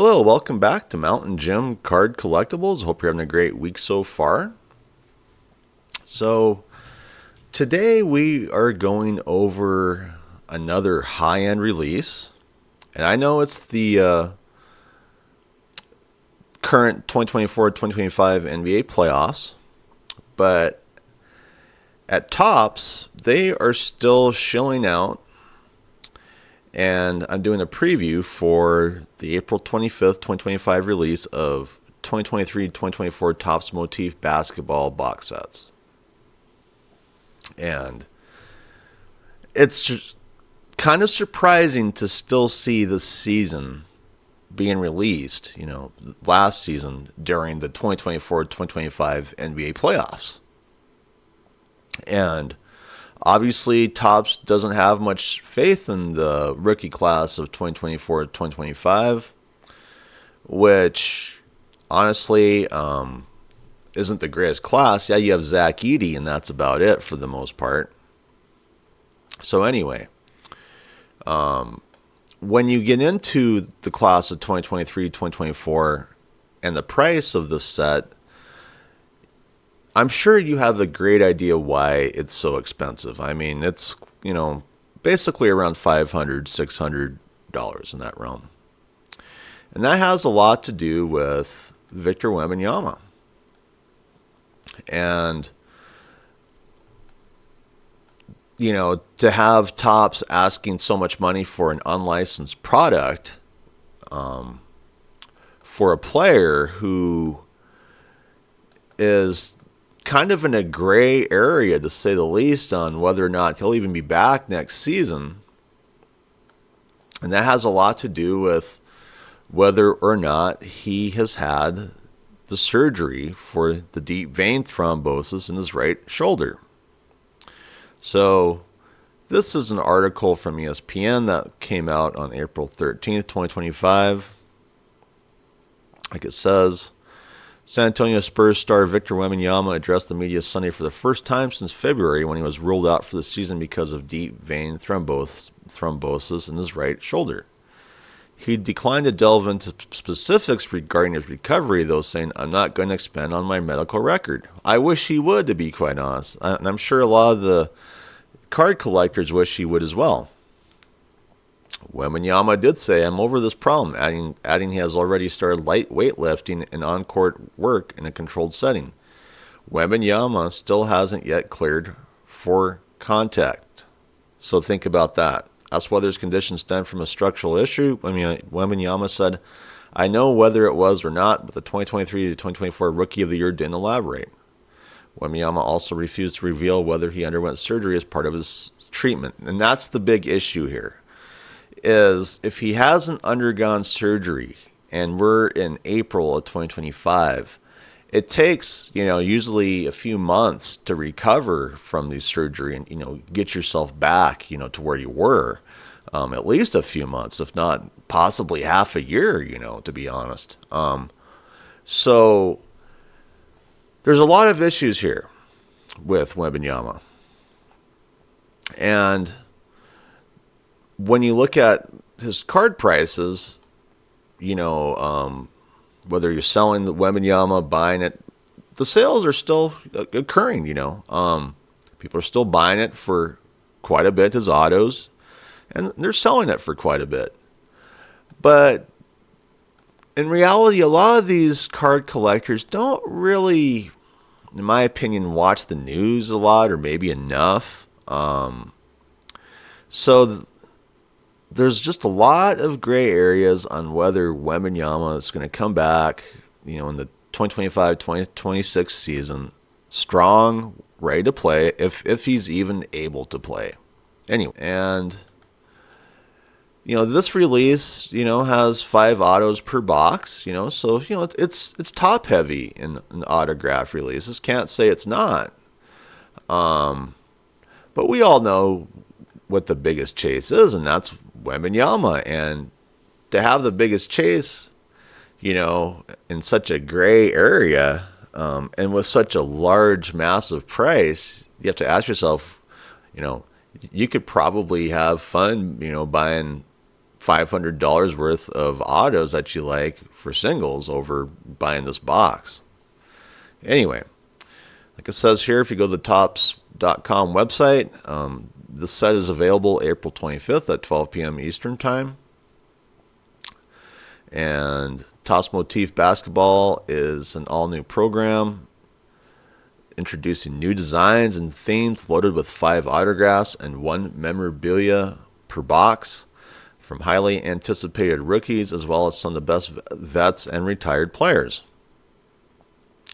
Hello, welcome back to Mountain Gym Card Collectibles. Hope you're having a great week so far. So, today we are going over another high-end release. And I know it's the current 2024-2025 NBA playoffs, but at Topps, they are still shilling out, and I'm doing a preview for the April 25th, 2025 release of 2023-2024 Topps Motif Basketball box sets. And it's kind of surprising to still see this season being released, last season during the 2024-2025 NBA playoffs. And obviously, Topps doesn't have much faith in the rookie class of 2024-2025, which honestly isn't the greatest class. Yeah, you have Zach Edey, and that's about it for the most part. So anyway, when you get into the class of 2023-2024 and the price of the set, I'm sure you have a great idea why it's so expensive. I mean, it's, basically around $500, $600 in that realm. And that has a lot to do with Victor Wembanyama. And, to have Topps asking so much money for an unlicensed product for a player who is kind of in a gray area, to say the least, on whether or not he'll even be back next season. And that has a lot to do with whether or not he has had the surgery for the deep vein thrombosis in his right shoulder. So this is an article from ESPN that came out on April 13th, 2025. Like it says, San Antonio Spurs star Victor Wembanyama addressed the media Sunday for the first time since February, when he was ruled out for the season because of deep vein thrombosis in his right shoulder. He declined to delve into specifics regarding his recovery, though saying, "I'm not going to expand on my medical record." I wish he would, to be quite honest. And I'm sure a lot of the card collectors wish he would as well. Wembanyama did say, "I'm over this problem," adding he has already started light weightlifting and on-court work in a controlled setting. Wembanyama still hasn't yet cleared for contact. So think about that. Asked whether his condition stemmed from a structural issue, Wembanyama said, "I know whether it was or not, but the 2023 to 2024 Rookie of the Year didn't elaborate." Wembanyama also refused to reveal whether he underwent surgery as part of his treatment. And that's the big issue here, is if he hasn't undergone surgery and we're in April of 2025, it takes, usually a few months to recover from the surgery and, get yourself back, to where you were. At least a few months, if not possibly half a year, to be honest. So there's a lot of issues here with Wembanyama. And when you look at his card prices, whether you're selling the Wembanyama, buying it, the sales are still occurring, People are still buying it for quite a bit as autos, and they're selling it for quite a bit. But in reality, a lot of these card collectors don't really, in my opinion, watch the news a lot, or maybe enough. So there's just a lot of gray areas on whether Wembanyama is going to come back, in the 2025-2026 season, strong, ready to play, if he's even able to play. Anyway, and this release, has 5 autos per box, so it's top heavy in autograph releases. Can't say it's not. But we all know what the biggest chase is, and that's Wembanyama. And to have the biggest chase, in such a gray area, and with such a large, massive price, you have to ask yourself, you could probably have fun, buying $500 worth of autos that you like for singles over buying this box. Anyway, like it says here, if you go to the Topps.com website, this set is available April 25th at 12 p.m. Eastern Time. And Topps Motif Basketball is an all-new program introducing new designs and themes loaded with 5 autographs and 1 memorabilia per box from highly anticipated rookies as well as some of the best vets and retired players.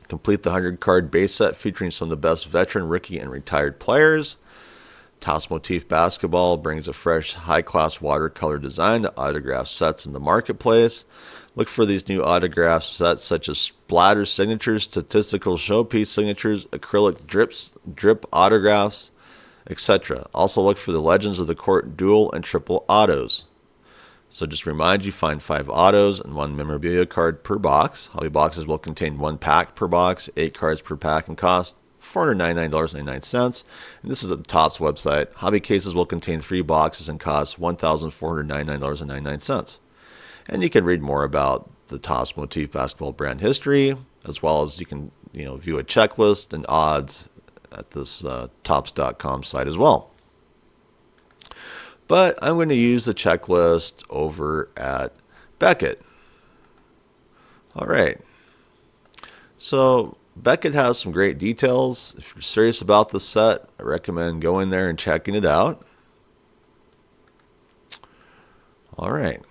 Complete the 100-card base set featuring some of the best veteran, rookie, and retired players. Topps Motif Basketball brings a fresh, high-class watercolor design to autograph sets in the marketplace. Look for these new autograph sets such as splatter signatures, statistical showpiece signatures, acrylic drip autographs, etc. Also look for the Legends of the Court dual and triple autos. So just remind you, find 5 autos and 1 memorabilia card per box. Hobby boxes will contain 1 pack per box, 8 cards per pack, and cost $499.99. And this is at the Topps website. Hobby cases will contain 3 boxes and cost $1,499.99. And you can read more about the Topps Motif Basketball brand history, as well as you can view a checklist and odds at this Topps.com site as well. But I'm going to use the checklist over at Beckett. All right. So Beckett has some great details. If you're serious about the set, I recommend going there and checking it out. All right.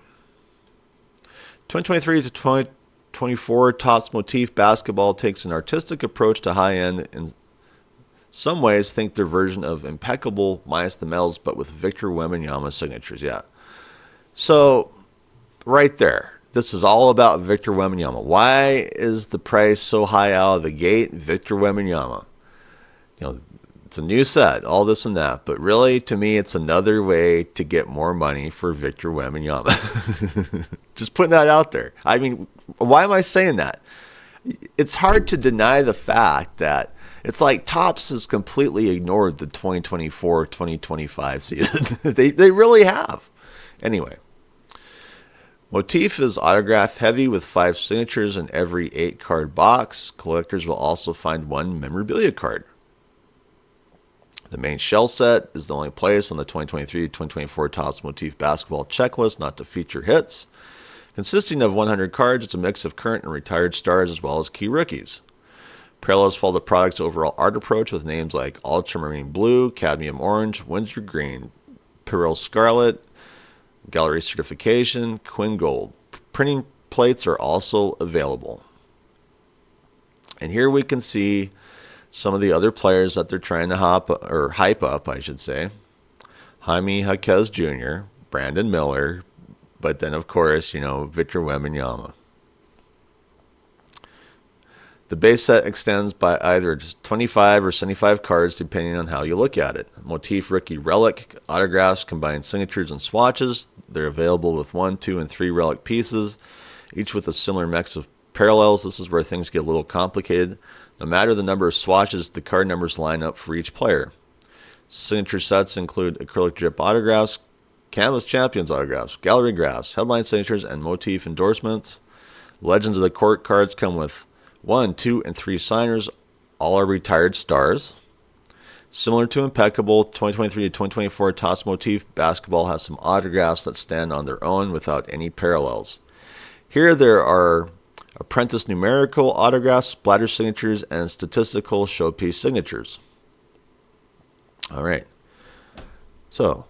2023 to 2024 Topps Motif Basketball takes an artistic approach to high-end. In some ways, think their version of Impeccable minus the medals, but with Victor Wembanyama signatures. Yeah. So, right there. This is all about Victor Wembanyama. Why is the price so high out of the gate? Victor Wembanyama. It's a new set, all this and that. But really, to me, it's another way to get more money for Victor Wembanyama. Just putting that out there. I mean, why am I saying that? It's hard to deny the fact that it's like Topps has completely ignored the 2024-2025 season. They really have. Anyway. Motif is autograph heavy with 5 signatures in every 8-card box. Collectors will also find 1 memorabilia card. The main shell set is the only place on the 2023-2024 Topps Motif Basketball checklist not to feature hits. Consisting of 100 cards, it's a mix of current and retired stars as well as key rookies. Parallels follow the product's overall art approach with names like Ultramarine Blue, Cadmium Orange, Windsor Green, Pearl Scarlet, Gallery Certification, Quinn Gold. Printing plates are also available. And here we can see some of the other players that they're trying to hype up, I should say. Jaime Jaquez Jr., Brandon Miller, but then, of course, Victor Wembanyama. The base set extends by either just 25 or 75 cards, depending on how you look at it. Motif Rookie Relic autographs combine signatures and swatches. They're available with 1, 2, and 3 relic pieces, each with a similar mix of parallels. This is where things get a little complicated. No matter the number of swatches, the card numbers line up for each player. Signature sets include acrylic drip autographs, Canvas Champions autographs, gallery graphs, headline signatures, and motif endorsements. Legends of the Court cards come with 1, 2, and 3 signers. All are retired stars. Similar to Impeccable, 2023 to 2024 Topps Motif Basketball has some autographs that stand on their own without any parallels. Here there are Apprentice numerical autographs, splatter signatures, and statistical showpiece signatures. All right. So,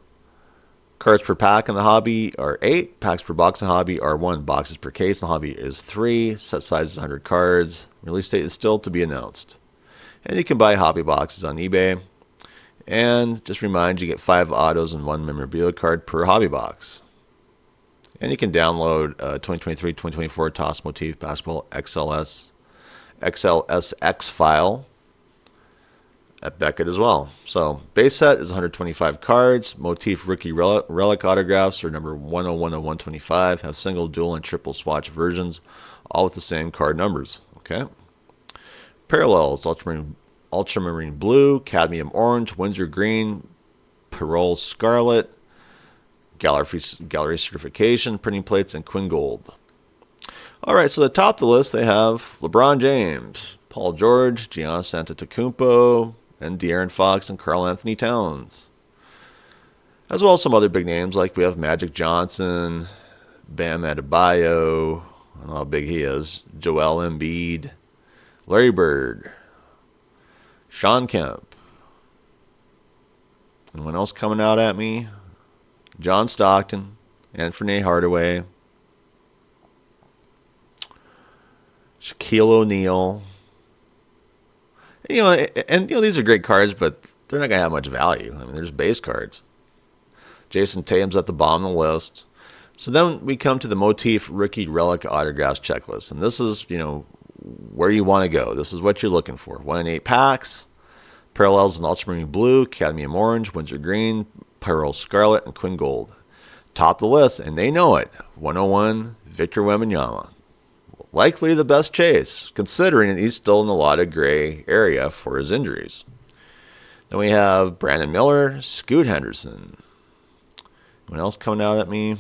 cards per pack in the hobby are 8. Packs per box in the hobby are 1. Boxes per case in the hobby is 3. Set size is 100 cards. Release date is still to be announced. And you can buy hobby boxes on eBay. And just remind you get 5 autos and 1 memorabilia card per hobby box. And you can download 2023-2024 Topps Motif Basketball XLSX file at Beckett as well. So base set is 125 cards. Motif Rookie Relic autographs are number 101 to 125. Have single, dual, and triple swatch versions, all with the same card numbers. Okay. Parallels: Ultramarine Blue, Cadmium Orange, Windsor Green, Pearl Scarlet, gallery certification, printing plates, and Quinn Gold. All right, so the top of the list, they have LeBron James, Paul George, Giannis Antetokounmpo, and De'Aaron Fox and Karl Anthony Towns. As well as some other big names, like we have Magic Johnson, Bam Adebayo, I don't know how big he is, Joel Embiid, Larry Bird, Sean Kemp. Anyone else coming out at me? John Stockton, Anthony Hardaway, Shaquille O'Neal. These are great cards, but they're not going to have much value. I mean, there's base cards. Jason Tatum's at the bottom of the list. So then we come to the Motif Rookie Relic Autographs checklist. And this is, where you want to go. This is what you're looking for. 1 in 8 packs. Parallels in Ultramarine Blue, Cadmium Orange, Windsor Green, Pyro Scarlet, and Quinn Gold. Top of the list, and they know it. 101, Victor Wembanyama. Likely the best chase, considering he's still in a lot of gray area for his injuries. Then we have Brandon Miller, Scoot Henderson. Anyone else coming out at me?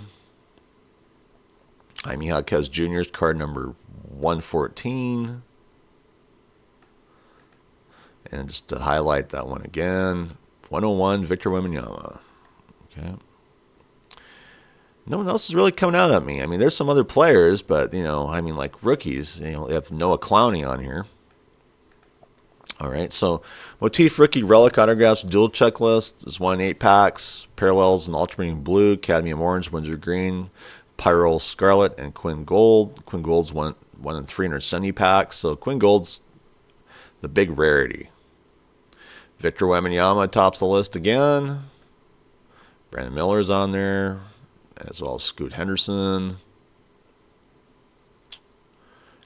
Jaime Jaquez Jr.'s card number 114. And just to highlight that one again, 101, Victor Wembanyama. Okay. No one else is really coming out at me. I mean, there's some other players, but, like rookies, they have Noah Clowney on here. All right, so Motif Rookie Relic Autographs Dual Checklist is 1 in 8 packs. Parallels in Ultramarine Blue, Cadmium Orange, Windsor Green, Pyro Scarlet, and Quinn Gold. Quinn Gold's 1 in 370 packs, so Quinn Gold's the big rarity. Victor Wembanyama tops the list again. Brandon Miller's on there, as well as Scoot Henderson.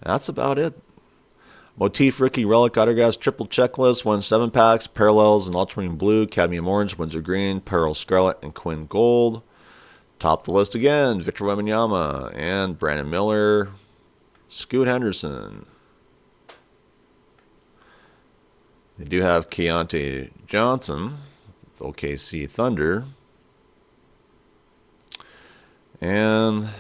And that's about it. Motif Rookie Relic Autographs Triple Checklist, 1 in 7 packs. Parallels in Ultramarine Blue, Cadmium Orange, Windsor Green, Pearl Scarlet, and Quinn Gold. Top of the list again, Victor Wembanyama and Brandon Miller, Scoot Henderson. They do have Keontae Johnson, with OKC Thunder. And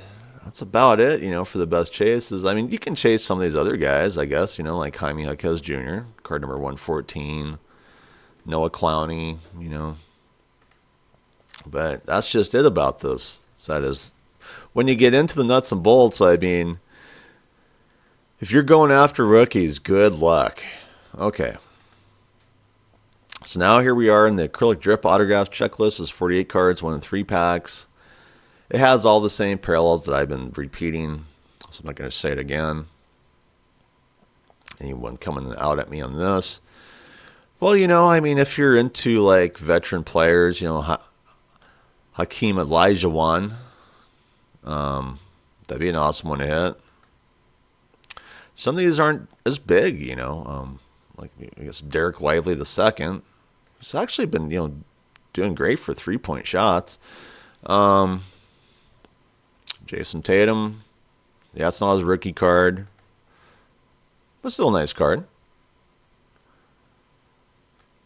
that's about it, for the best chases. I mean, you can chase some of these other guys, I guess, like Jaime Jaquez Jr., card number 114, Noah Clowney, But that's just it about this. So that is, when you get into the nuts and bolts, I mean, if you're going after rookies, good luck. Okay. So now here we are in the acrylic drip autographs checklist. It's 48 cards, 1 in 3 packs. It has all the same parallels that I've been repeating, so I'm not going to say it again. Anyone coming out at me on this? Well, if you're into like veteran players, Hakeem Olajuwon, that'd be an awesome one to hit. Some of these aren't as big, like I guess Derek Lively II. He's actually been, doing great for 3-point shots. Jason Tatum. Yeah, it's not his rookie card, but still a nice card.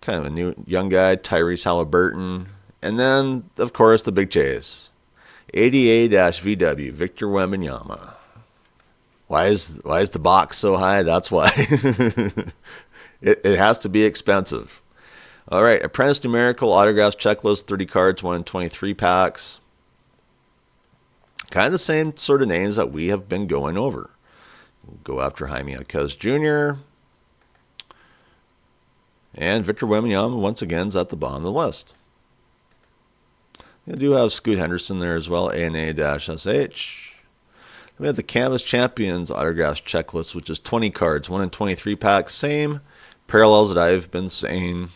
Kind of a new young guy, Tyrese Halliburton. And then, of course, the big chase. ADA-VW, Victor Wembanyama. Why is the box so high? That's why. It has to be expensive. All right, Apprentice Numerical Autographs Checklist, 30 cards, 1 in 23 packs. Kind of the same sort of names that we have been going over. Go after Jaime Jaquez Jr. And Victor Wembanyama, once again, is at the bottom of the list. You do have Scoot Henderson there as well, ANA-SH. We have the Canvas Champions Autographs Checklist, which is 20 cards, 1 in 23 packs. Same parallels that I've been saying.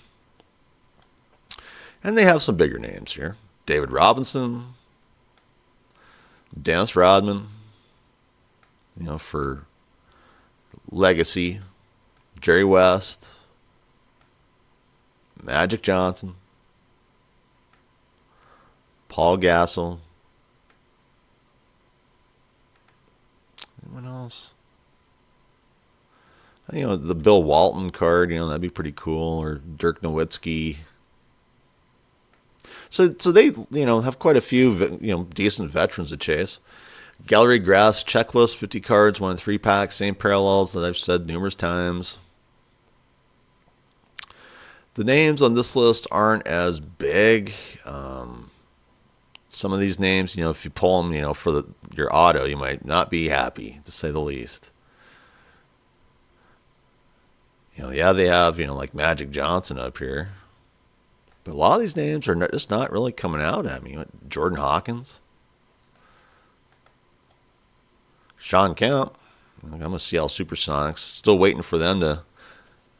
And they have some bigger names here. David Robinson, Dennis Rodman, for legacy. Jerry West, Magic Johnson, Paul Gasol. Anyone else? The Bill Walton card, that'd be pretty cool. Or Dirk Nowitzki. So they, have quite a few, decent veterans to chase. Gallery Graphs checklist, 50 cards, 1 in 3 packs, same parallels that I've said numerous times. The names on this list aren't as big. Some of these names, if you pull them, for your auto, you might not be happy, to say the least. Yeah, they have, like Magic Johnson up here. But a lot of these names are just not really coming out at me. Jordan Hawkins. Sean Kemp. I'm going to Seattle Supersonics. Still waiting for them to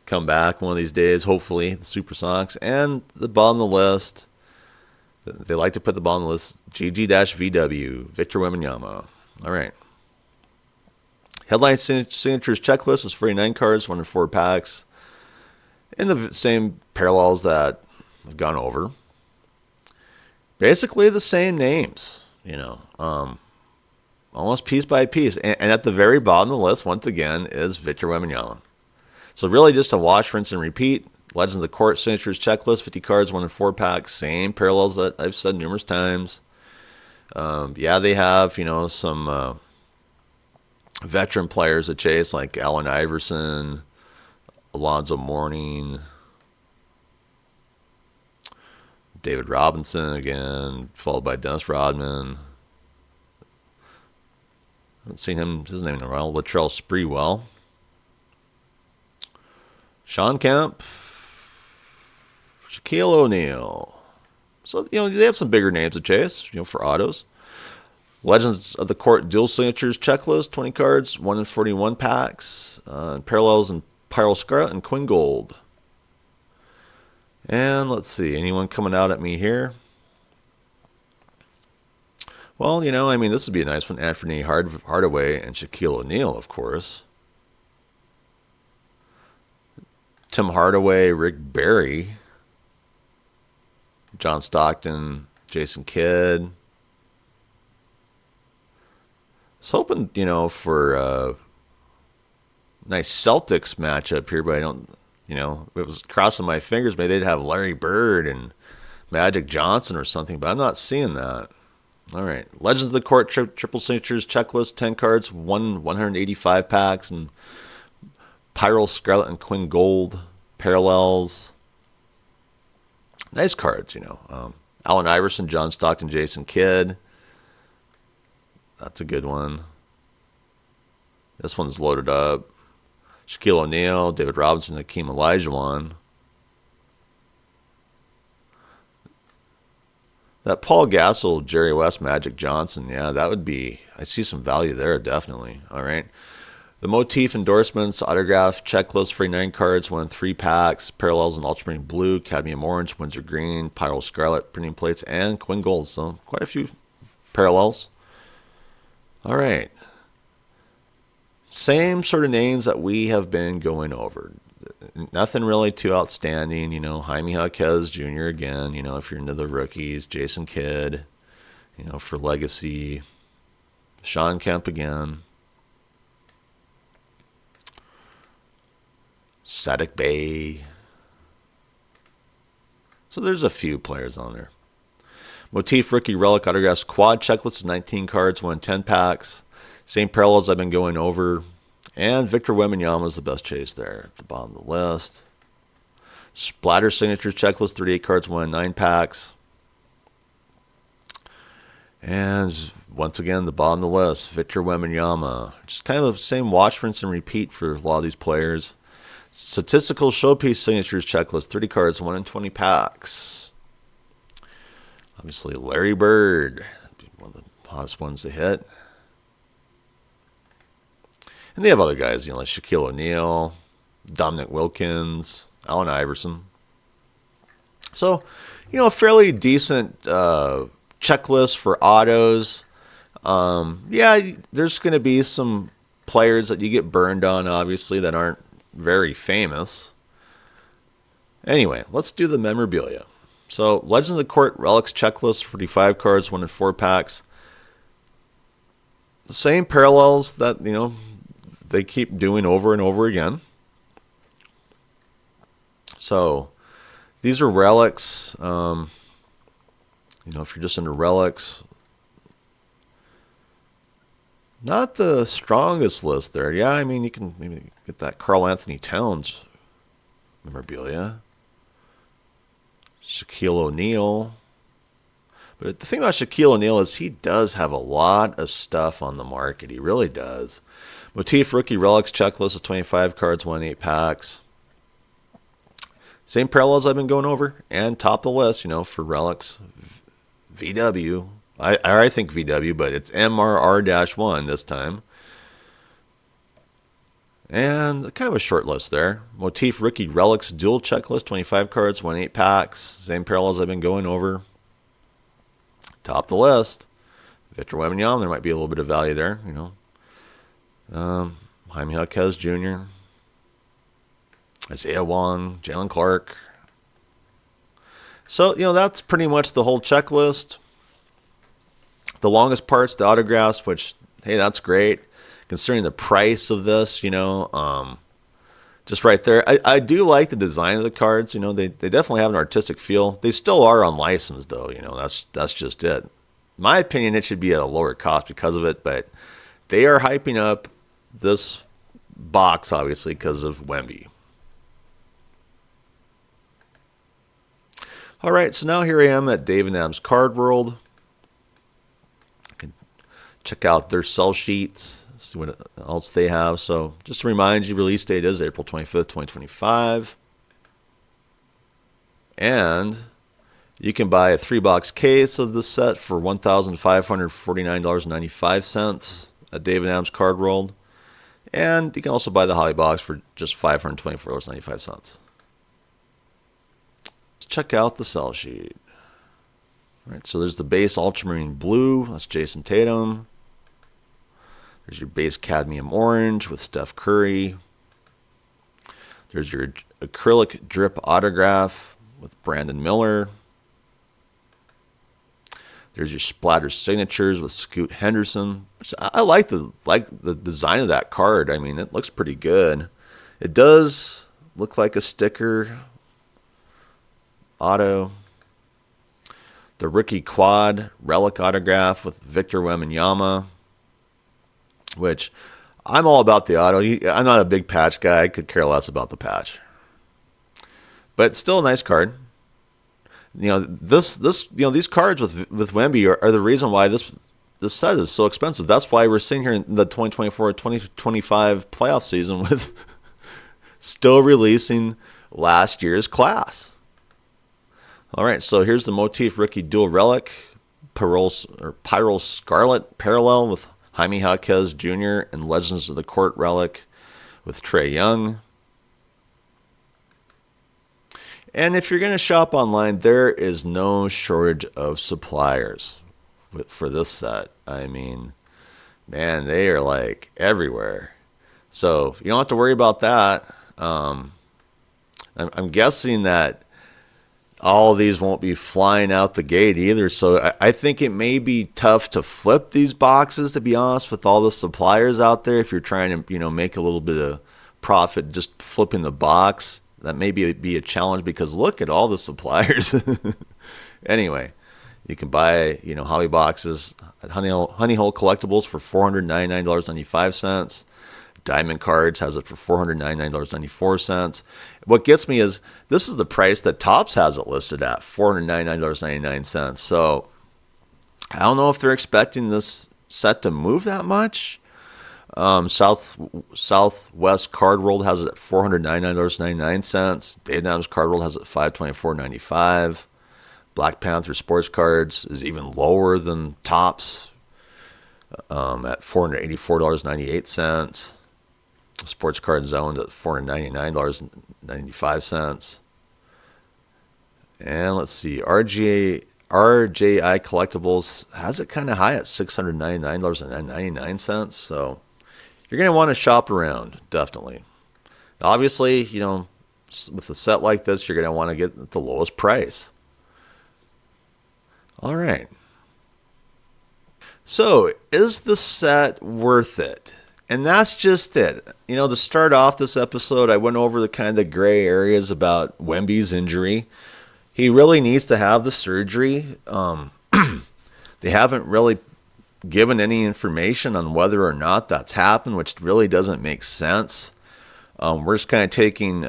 come back one of these days, hopefully, the Supersonics. And the bottom of the list, they like to put the bottom of the list, GG-VW, Victor Wembanyama. All right. Headline signatures checklist is 49 cards, 1 in 4 packs. In the same parallels that I've gone over. Basically the same names, almost piece by piece. And at the very bottom of the list, once again, is Victor Wembanyama. So really just a wash, rinse, and repeat. Legends of the Court signatures checklist, 50 cards, 1 in 4 packs. Same parallels that I've said numerous times. They have, some veteran players to chase, like Allen Iverson, Alonzo Mourning, David Robinson again, followed by Dennis Rodman. Haven't seen his name in a while. Latrell Sprewell. Sean Kemp. Shaquille O'Neal. So, they have some bigger names to chase, for autos. Legends of the Court dual signatures checklist, 20 cards, 1 in 41 packs. Parallels and Pyro Scarlet and Quinn Gold. And let's see, anyone coming out at me here? Well, this would be a nice one. Anthony Hardaway and Shaquille O'Neal, of course. Tim Hardaway, Rick Barry, John Stockton, Jason Kidd. I was hoping, for a nice Celtics matchup here, but I don't, it was crossing my fingers. Maybe they'd have Larry Bird and Magic Johnson or something, but I'm not seeing that. All right. Legends of the Court triple signatures checklist, 10 cards, 185 packs, and Pyro Scarlet and Quinn Gold parallels. Nice cards, Allen Iverson, John Stockton, Jason Kidd. That's a good one. This one's loaded up. Shaquille O'Neal, David Robinson, Hakeem Olajuwon. That Paul Gasol, Jerry West, Magic Johnson, that would be, I see some value there, definitely. All right. The Motif endorsements, autograph checklist, 49 cards, 1 in 3 packs, parallels in ultramarine blue, cadmium orange, Windsor green, Pyro Scarlet, printing plates, and Quinn Gold. So quite a few parallels. All right. Same sort of names that we have been going over. Nothing really too outstanding. Jaime Jaquez Jr. again, if you're into the rookies. Jason Kidd, for legacy. Sean Kemp again. Saddiq Bey. So there's a few players on there. Motif Rookie Relic Autographs Quad Checklist, 19 cards, 1 in 10 packs. Same parallels I've been going over. And Victor Wembanyama is the best chase there at the bottom of the list. Splatter Signatures Checklist, 38 cards, 1 in 9 packs. And once again, the bottom of the list, Victor Wembanyama. Just kind of the same watch, rinse, and repeat for a lot of these players. Statistical Showpiece Signatures Checklist, 30 cards, 1 in 20 packs. Obviously, Larry Bird, one of the hottest ones to hit. And they have other guys, like Shaquille O'Neal, Dominic Wilkins, Allen Iverson. So, a fairly decent checklist for autos. There's going to be some players that you get burned on, obviously, that aren't very famous. Anyway, let's do the memorabilia. So, Legends of the Court Relics Checklist, 45 cards, 1 in 4 packs. The same parallels that, they keep doing over and over again. So, these are relics. If you're just into relics, not the strongest list there. Yeah, I mean, you can maybe get that Karl Anthony Towns memorabilia. Shaquille O'Neal. But the thing about Shaquille O'Neal is he does have a lot of stuff on the market. He really does. Motif Rookie Relics checklist of 25 cards, 1-8 packs. Same parallels I've been going over. And top the list, for relics. VW. I think VW, but it's MRR-1 this time. And kind of a short list there. Motif Rookie Relics Dual Checklist, 25 cards, 1-8 packs. Same parallels I've been going over. Top the list. Victor Wembanyama, there might be a little bit of value there, Jaime Jaquez Jr., Isaiah Wong, Jalen Clark. So, that's pretty much the whole checklist. The longest part's the autographs, which, hey, that's great. Considering the price of this, just right there. I do like the design of the cards. They definitely have an artistic feel. They still are unlicensed, though. That's just it. In my opinion, it should be at a lower cost because of it, but they are hyping up this box, obviously, because of Wemby. All right, so now here I am at Dave & Adam's Card World. I can check out their sell sheets, see what else they have. So just to remind you, release date is April 25th, 2025. And you can buy a 3-box case of this set for $1,549.95 at Dave & Adam's Card World. And you can also buy the Hobby Box for just $524.95. Let's check out the sell sheet. All right, so there's the base ultramarine blue. That's Jason Tatum. There's your base cadmium orange with Steph Curry. There's your acrylic drip autograph with Brandon Miller. There's your splatter signatures with Scoot Henderson. I like the design of that card. I mean, it looks pretty good. It does look like a sticker auto. The rookie quad relic autograph with Victor Wembanyama, which I'm all about the auto. I'm not a big patch guy. I could care less about the patch, but it's still a nice card. These cards with Wemby are the reason why this set is so expensive. That's why we're sitting here in the 2024-2025 playoff season with still releasing last year's class. All right, so here's the Motif Rookie Dual Relic, Pyro Scarlet Parallel with Jaime Jaquez Jr. and Legends of the Court Relic with Trae Young. And if you're going to shop online, there is no shortage of suppliers for this set. I mean, man, they are like everywhere. So you don't have to worry about that. I'm guessing that all of these won't be flying out the gate either. So I think it may be tough to flip these boxes, to be honest, with all the suppliers out there. If you're trying to, make a little bit of profit just flipping the box, that may be a challenge because look at all the suppliers. Anyway, you can buy, hobby boxes at Honey Hole Collectibles for $499.95. Diamond Cards has it for $499.94. What gets me is this is the price that Topps has it listed at, $499.99. So I don't know if they're expecting this set to move that much. Southwest Card World has it at $499.99. Dave & Adam's Card World has it at $524.95. Black Panther Sports Cards is even lower than Topps at $484.98. Sports Card Zone at $499.95. And let's see, RJI Collectibles has it kind of high at $699.99. So you're going to want to shop around, definitely. Obviously, with a set like this, you're going to want to get the lowest price. All right. So, is the set worth it? And that's just it. To start off this episode, I went over the kind of the gray areas about Wemby's injury. He really needs to have the surgery. They haven't really given any information on whether or not that's happened, which really doesn't make sense. We're just kind of taking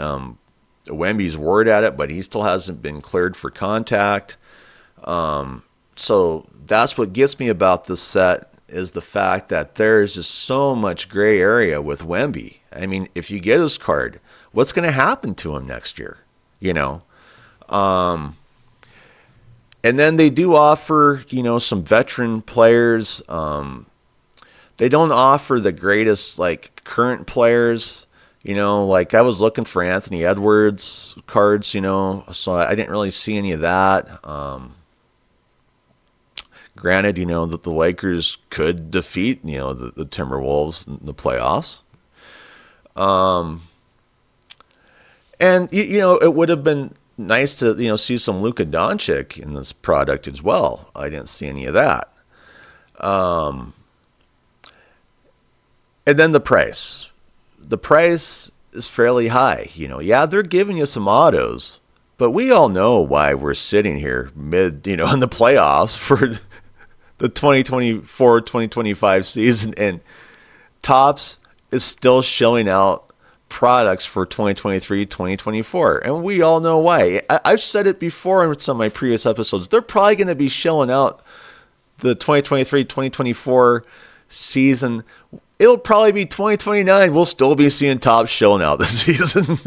Wemby's word at it, but he still hasn't been cleared for contact. So that's what gets me about this set, is the fact that there's just so much gray area with Wemby. I mean, if you get his card, what's going to happen to him next year? You know? And then they do offer, you know, some veteran players. They don't offer the greatest, like, current players. You know, like I was looking for Anthony Edwards cards, you know, so I didn't really see any of that. Granted, you know, that the Lakers could defeat, you know, the Timberwolves in the playoffs. And, you know, it would have been nice to, you know, see some Luka Doncic in this product as well. I didn't see any of that. And then the price. The price is fairly high. You know, yeah, they're giving you some autos, but we all know why we're sitting here mid, you know, in the playoffs for the 2024-2025 season, and Topps is still shilling out products for 2023-2024, and we all know why. I've said it before in some of my previous episodes. They're probably going to be shilling out the 2023-2024 season. It'll probably be 2029. We'll still be seeing Topps shilling out this season.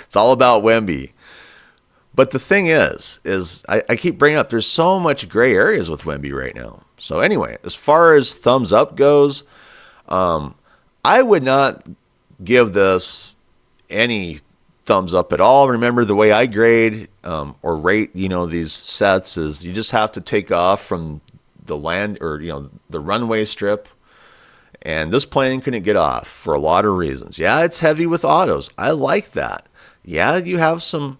It's all about Wemby. But the thing is I keep bringing up, there's so much gray areas with Wemby right now. So anyway, as far as thumbs up goes, I would not give this any thumbs up at all. Remember, the way I grade or rate, you know, these sets is you just have to take off from the land, or, you know, the runway strip. And this plane couldn't get off for a lot of reasons. Yeah, it's heavy with autos. I like that. Yeah, you have some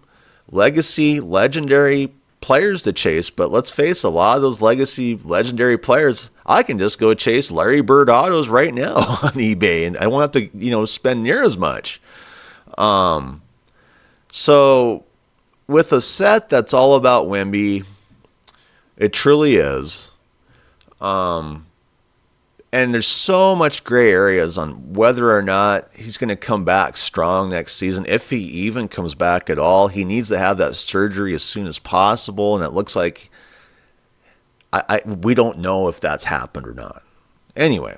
legacy, legendary players to chase, but let's face a lot of those legacy, legendary players, I can just go chase Larry Bird autos right now on eBay, and I won't have to, you know, spend near as much. So with a set that's all about Wemby, it truly is. And there's so much gray areas on whether or not he's going to come back strong next season. If he even comes back at all, he needs to have that surgery as soon as possible. And it looks like we don't know if that's happened or not. Anyway,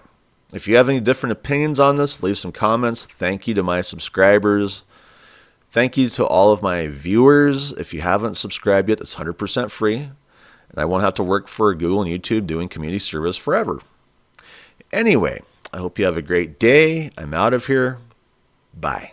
if you have any different opinions on this, leave some comments. Thank you to my subscribers. Thank you to all of my viewers. If you haven't subscribed yet, it's 100% free. And I won't have to work for Google and YouTube doing community service forever. Anyway, I hope you have a great day. I'm out of here. Bye.